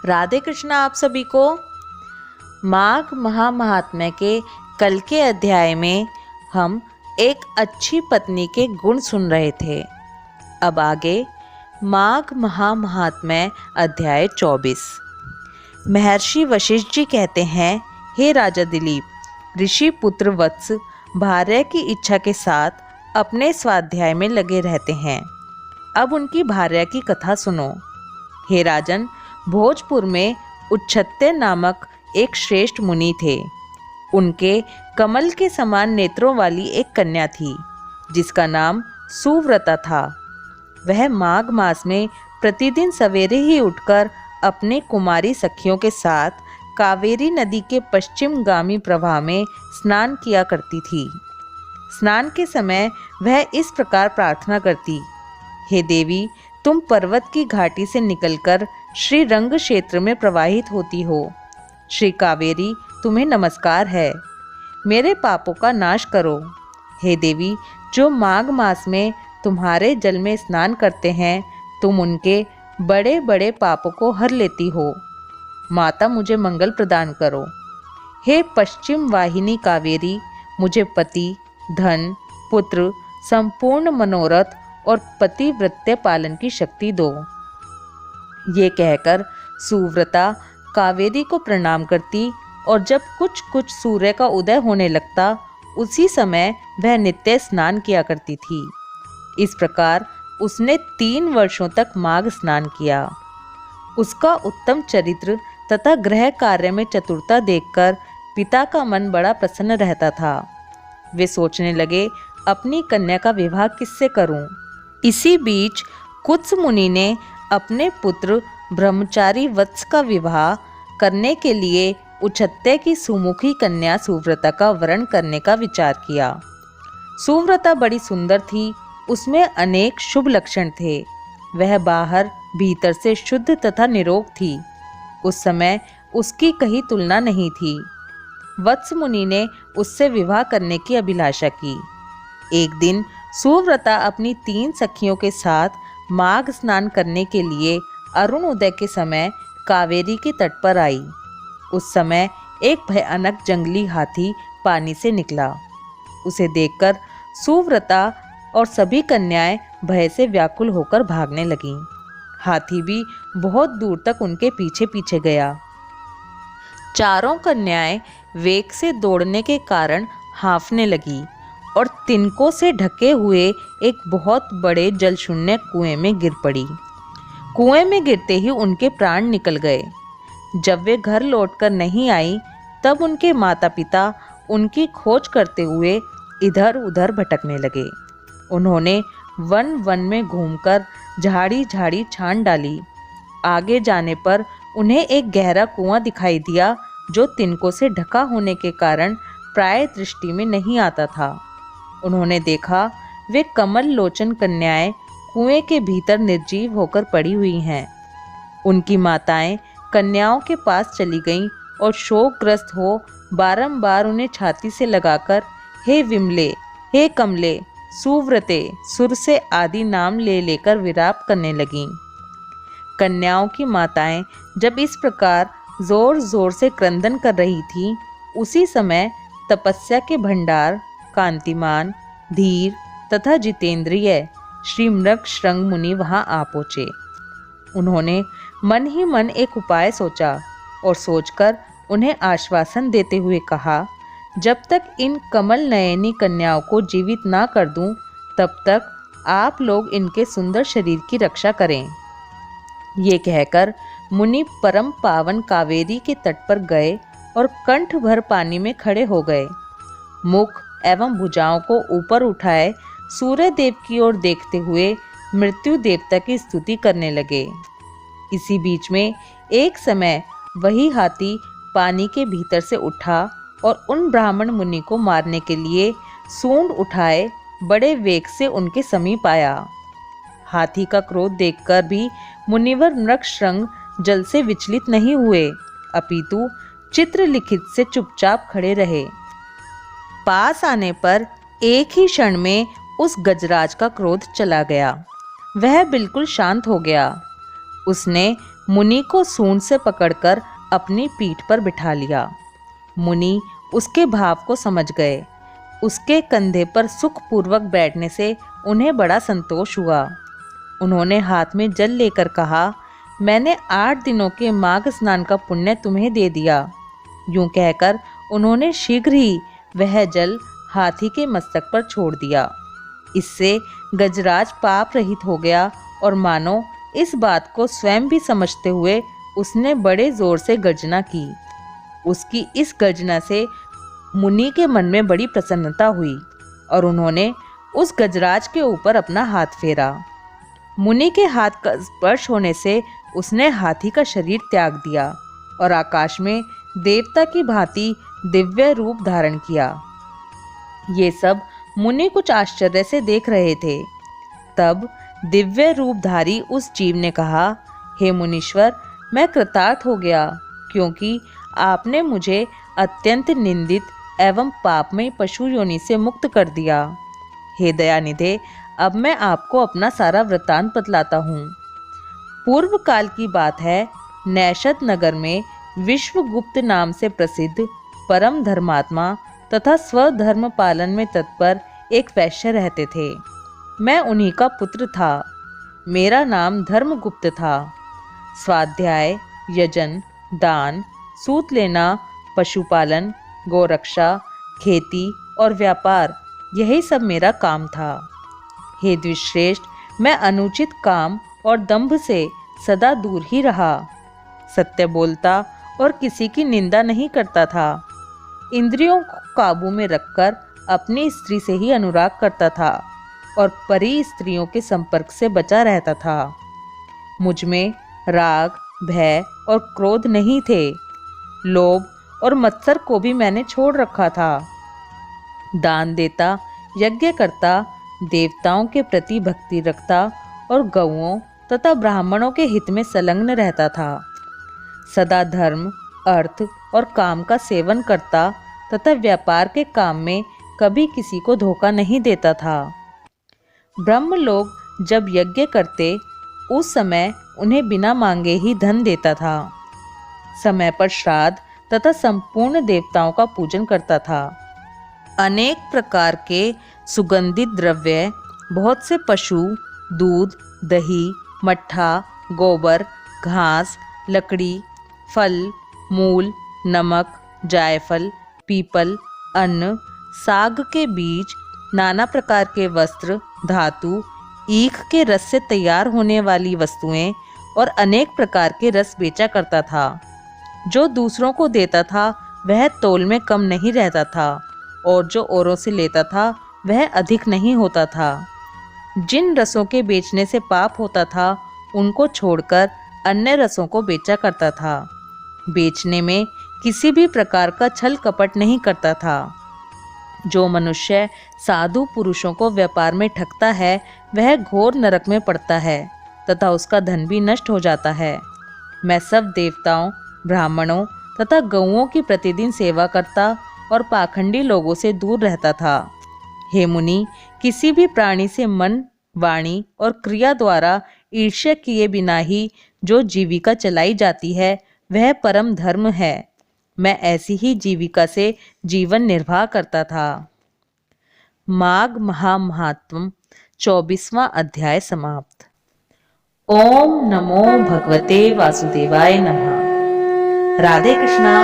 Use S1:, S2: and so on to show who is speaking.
S1: राधे कृष्णा आप सभी को। माघ महात्म्य के कल के अध्याय में हम एक अच्छी पत्नी के गुण सुन रहे थे। अब आगे माघ महात्म्य अध्याय 24। महर्षि वशिष्ठ जी कहते हैं, हे राजा दिलीप, ऋषि पुत्र वत्स भार्या की इच्छा के साथ अपने स्वाध्याय में लगे रहते हैं। अब उनकी भार्या की कथा सुनो। हे राजन, भोजपुर में उच्छत्य नामक एक श्रेष्ठ मुनि थे। उनके कमल के समान नेत्रों वाली एक कन्या थी जिसका नाम सुव्रता था। वह माघ मास में प्रतिदिन सवेरे ही उठकर अपने कुमारी सखियों के साथ कावेरी नदी के पश्चिमगामी प्रवाह में स्नान किया करती थी। स्नान के समय वह इस प्रकार प्रार्थना करती, हे देवी, तुम पर्वत की घाटी से निकलकर श्री रंग क्षेत्र में प्रवाहित होती हो। श्री कावेरी, तुम्हें नमस्कार है, मेरे पापों का नाश करो। हे देवी, जो माघ मास में तुम्हारे जल में स्नान करते हैं, तुम उनके बड़े बड़े पापों को हर लेती हो। माता, मुझे मंगल प्रदान करो। हे पश्चिम वाहिनी कावेरी, मुझे पति, धन, पुत्र, संपूर्ण मनोरथ और पतिव्रत्य पालन की शक्ति दो। ये कहकर सुव्रता कावेरी को प्रणाम करती और जब कुछ कुछ सूर्य का उदय होने लगता, उसी समय वह नित्य स्नान किया करती थी। इस प्रकार उसने 3 वर्षों तक माघ स्नान किया। उसका उत्तम चरित्र तथा गृह कार्य में चतुरता देखकर पिता का मन बड़ा प्रसन्न रहता था। वे सोचने लगे, अपनी कन्या का विवाह किससे करूं? इसी बीच कुत्स मुनि ने अपने पुत्र ब्रह्मचारी वत्स का विवाह करने के लिए उच्छत्य की सुमुखी कन्या सुव्रता का वरण करने का विचार किया। सुव्रता बड़ी सुंदर थी, उसमें अनेक शुभ लक्षण थे। वह बाहर भीतर से शुद्ध तथा निरोग थी। उस समय उसकी कहीं तुलना नहीं थी। वत्स मुनि ने उससे विवाह करने की अभिलाषा की। एक दिन सुव्रता अपनी 3 सखियों के साथ माघ स्नान करने के लिए अरुण उदय के समय कावेरी के तट पर आई। उस समय एक भयानक जंगली हाथी पानी से निकला। उसे देखकर सुव्रता और सभी कन्याएं भय से व्याकुल होकर भागने लगीं। हाथी भी बहुत दूर तक उनके पीछे पीछे गया। चारों कन्याएं वेग से दौड़ने के कारण हांफने लगी और तिनकों से ढके हुए एक बहुत बड़े जलशून्य कुएं में गिर पड़ी। कुएं में गिरते ही उनके प्राण निकल गए। जब वे घर लौटकर नहीं आई, तब उनके माता पिता उनकी खोज करते हुए इधर उधर भटकने लगे। उन्होंने वन वन में घूमकर झाड़ी झाड़ी छान डाली। आगे जाने पर उन्हें एक गहरा कुआं दिखाई दिया जो तिनकों से ढका होने के कारण प्राय दृष्टि में नहीं आता था। उन्होंने देखा, वे कमल लोचन कन्याएं कुएं के भीतर निर्जीव होकर पड़ी हुई हैं। उनकी माताएं कन्याओं के पास चली गईं और शोकग्रस्त हो बारंबार उन्हें छाती से लगाकर हे विमले, हे कमले, सुव्रते, सुरसे आदि नाम ले लेकर विलाप करने लगीं। कन्याओं की माताएं जब इस प्रकार जोर जोर से क्रंदन कर रही थीं, उसी समय तपस्या के भंडार, कांतिमान, धीर तथा जितेंद्रिय श्री मृगशृंग मुनि वहां आ पहुंचे। उन्होंने मन ही मन एक उपाय सोचा और सोचकर उन्हें आश्वासन देते हुए कहा, जब तक इन कमल नयनी कन्याओं को जीवित ना कर दूं, तब तक आप लोग इनके सुंदर शरीर की रक्षा करें। ये कहकर मुनि परम पावन कावेरी के तट पर गए और कंठ भर पानी में खड़े हो गए। मुख एवं भुजाओं को ऊपर उठाए सूर्य देव की ओर देखते हुए मृत्यु देवता की स्तुति करने लगे। इसी बीच में एक समय वही हाथी पानी के भीतर से उठा और उन ब्राह्मण मुनि को मारने के लिए सूंड उठाए बड़े वेग से उनके समीप आया। हाथी का क्रोध देखकर भी मुनिवर मृगशृंग जल से विचलित नहीं हुए, अपितु चित्रलिखित से चुपचाप खड़े रहे। पास आने पर एक ही क्षण में उस गजराज का क्रोध चला गया। वह बिल्कुल शांत हो गया। उसने मुनि को सूंड से पकड़कर अपनी पीठ पर बिठा लिया। मुनि उसके भाव को समझ गए। उसके कंधे पर सुखपूर्वक बैठने से उन्हें बड़ा संतोष हुआ। उन्होंने हाथ में जल लेकर कहा, मैंने 8 दिनों के माघ स्नान का पुण्य तुम्हें दे दिया। यूं कहकर उन्होंने शीघ्र ही वह जल हाथी के मस्तक पर छोड़ दिया। इससे गजराज पाप रहित हो गया और मानो इस बात को स्वयं भी समझते हुए उसने बड़े जोर से गर्जना की। उसकी इस गर्जना से मुनि के मन में बड़ी प्रसन्नता हुई और उन्होंने उस गजराज के ऊपर अपना हाथ फेरा। मुनि के हाथ का स्पर्श होने से उसने हाथी का शरीर त्याग दिया और आकाश में देवता की भांति दिव्य रूप धारण किया। ये सब मुनि कुछ आश्चर्य से देख रहे थे। तब दिव्य रूपधारी उस जीव ने कहा, हे मुनीश्वर, मैं कृतार्थ हो गया, क्योंकि आपने मुझे अत्यंत निंदित एवं पापमय पशु योनि से मुक्त कर दिया। हे दयानिधे, अब मैं आपको अपना सारा वृत्तांत बतलाता हूँ। पूर्व काल की बात है। नैशद नगर में विश्वगुप्त नाम से प्रसिद्ध परम धर्मात्मा तथा स्वधर्म पालन में तत्पर एक वैश्य रहते थे। मैं उन्हीं का पुत्र था। मेरा नाम धर्मगुप्त था। स्वाध्याय, यजन, दान, सूत लेना, पशुपालन, गोरक्षा, खेती और व्यापार, यही सब मेरा काम था। हे द्विश्रेष्ठ, मैं अनुचित काम और दंभ से सदा दूर ही रहा। सत्य बोलता और किसी की निंदा नहीं करता था। इंद्रियों को काबू में रखकर अपनी स्त्री से ही अनुराग करता था और परी स्त्रियों के संपर्क से बचा रहता था। मुझ में राग, भय और क्रोध नहीं थे। लोभ और मत्सर को भी मैंने छोड़ रखा था। दान देता, यज्ञ करता, देवताओं के प्रति भक्ति रखता और गौओं तथा ब्राह्मणों के हित में संलग्न रहता था। सदा धर्म, अर्थ और काम का सेवन करता तथा व्यापार के काम में कभी किसी को धोखा नहीं देता था। ब्रह्म लोग जब यज्ञ करते उस समय उन्हें बिना मांगे ही धन देता था। समय पर श्राद्ध तथा संपूर्ण देवताओं का पूजन करता था। अनेक प्रकार के सुगंधित द्रव्य, बहुत से पशु, दूध, दही, मट्ठा, गोबर, घास, लकड़ी, फल, मूल, नमक, जायफल, पीपल, अन्न, साग के बीज, नाना प्रकार के वस्त्र, धातु, ईख के रस से तैयार होने वाली वस्तुएं और अनेक प्रकार के रस बेचा करता था। जो दूसरों को देता था वह तोल में कम नहीं रहता था और जो औरों से लेता था वह अधिक नहीं होता था। जिन रसों के बेचने से पाप होता था उनको छोड़कर अन्य रसों को बेचा करता था। बेचने में किसी भी प्रकार का छल कपट नहीं करता था। जो मनुष्य साधु पुरुषों को व्यापार में ठगता है वह घोर नरक में पड़ता है तथा उसका धन भी नष्ट हो जाता है। मैं सब देवताओं, ब्राह्मणों तथा गौओं की प्रतिदिन सेवा करता और पाखंडी लोगों से दूर रहता था। हे मुनि, किसी भी प्राणी से मन, वाणी और क्रिया द्वारा ईर्ष्या किए बिना ही जो जीविका चलाई जाती है वह परम धर्म है। मैं ऐसी ही जीविका से जीवन निर्वाह करता था। माघ महात्म्य 24वां अध्याय समाप्त। ओम नमो भगवते वासुदेवाय नमः। राधे कृष्णा।